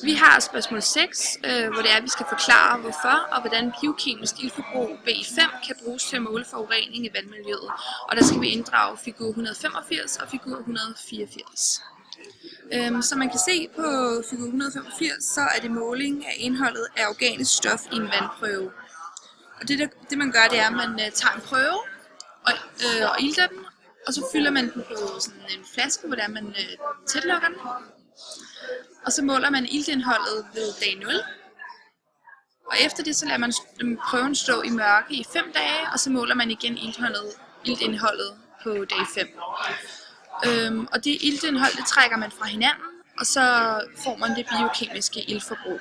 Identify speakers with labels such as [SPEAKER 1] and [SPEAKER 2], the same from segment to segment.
[SPEAKER 1] Vi har spørgsmål 6, hvor det er, at vi skal forklare, hvorfor og hvordan biokemisk iltforbrug BI5 kan bruges til at måle forurening i vandmiljøet. Og der skal vi inddrage figur 185 og figur 184. Som man kan se på figur 185, så er det måling af indholdet af organisk stof i en vandprøve. Og det man gør, det er, at man tager en prøve og ilter den, og så fylder man den på sådan en flaske, hvor man tætlukker den. Og så måler man iltindholdet ved dag 0. Og efter det, så lader man prøven stå i mørke i 5 dage, og så måler man igen iltindholdet på dag 5. Og det iltindhold, det trækker man fra hinanden, og så får man det biokemiske iltforbrug.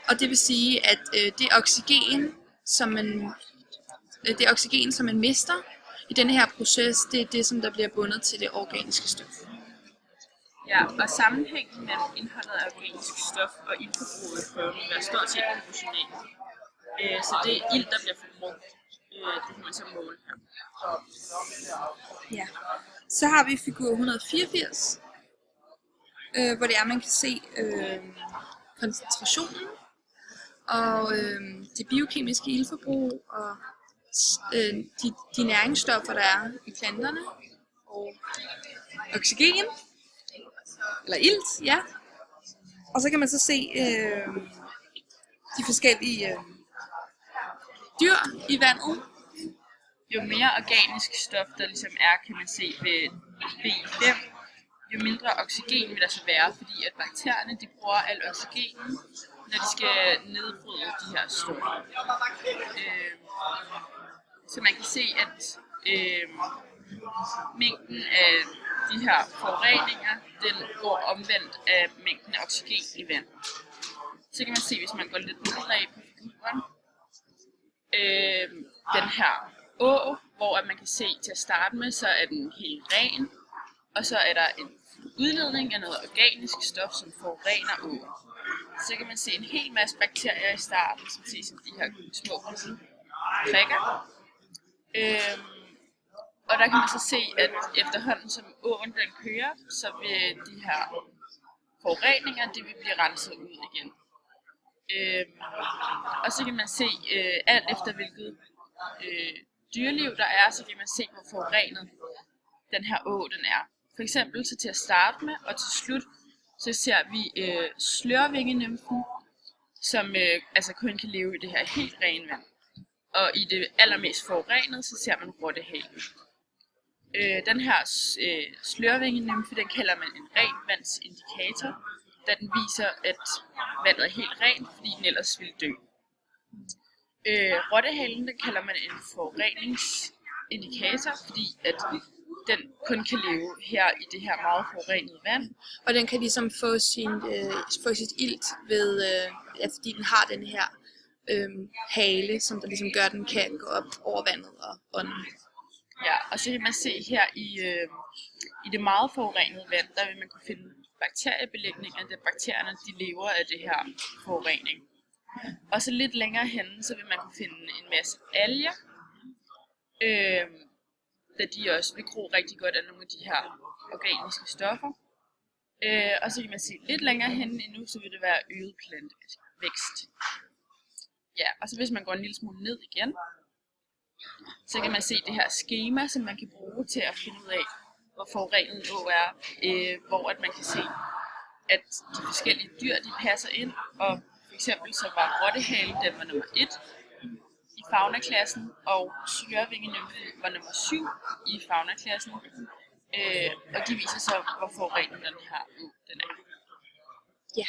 [SPEAKER 1] Og det vil sige, at det oxygen, som man mister i denne her proces, det er det, som der bliver bundet til det organiske stof.
[SPEAKER 2] Ja, og sammenhængen mellem indholdet af organisk stof og iltforbruget i prøven vil være stort set proportionalt. Så det ilt, der bliver forbrugt, det kan man så måle her.
[SPEAKER 1] Ja. Så har vi figur 184, hvor det er, man kan se koncentrationen og det biokemiske iltforbrug og de næringsstoffer, der er i planterne, og oxygen, eller ilt, ja. Og så kan man så se de forskellige dyr i vandet.
[SPEAKER 2] Jo mere organisk stof, der ligesom er, kan man se ved BI5, jo mindre oxygen vil der så være, fordi at bakterierne, de bruger al oxygenen, når de skal nedbryde de her stoffer. Så man kan se, at mængden af de her forureninger, den går omvendt af mængden af oxygen i vand. Så kan man se, hvis man går lidt nedad på figuren, den her å, hvor man kan se til at starte med, så er den helt ren, og så er der en udledning af noget organisk stof, som forurener åen. Så kan man se en hel masse bakterier i starten, som ses som de her små prikker. Og der kan man så se, at efterhånden som åen den kører, så vil de her forureninger, det vil blive renset ud igen. Og så kan man se, alt efter hvilket dyreliv der er, så kan man se, hvor forurenet den her å den er. For eksempel så til at starte med, og til slut, så ser vi slørvingenymfen, som altså kun kan leve i det her helt rene vand. Og i det allermest forurenede, så ser man rottehalen. Den her slørvingenymfe, den kalder man en renvandsindikator, da den viser, at vandet er helt rent, fordi den ellers ville dø. Rottehalen, den kalder man en forureningsindikator, fordi at den kun kan leve her i det her meget forurenede vand.
[SPEAKER 1] Og den kan ligesom få sit ilt ved, fordi den har den her hale, som der ligesom gør, at den kan gå op over vandet og ånden.
[SPEAKER 2] Ja, og så kan man se her i det meget forurenede vand, der vil man kunne finde bakteriebelægninger, da bakterierne de lever af det her forurening. Og så lidt længere henne, så vil man kunne finde en masse alger, da de også vil gro rigtig godt af nogle af de her organiske stoffer. Og så kan man se lidt længere henne endnu, så vil det være øget plantevækst. Ja, og så hvis man går en lille smule ned igen, så kan man se det her skema, som man kan bruge til at finde ud af, hvor forurenet en å er, hvor at man kan se, at de forskellige dyr, de passer ind, og for eksempel så var rottehalen, den var nummer 1 i faunaklassen, og slørvingenymfen var nummer 7 i faunaklassen, og de viser så, hvor forurenet den her å den er.
[SPEAKER 1] Ja.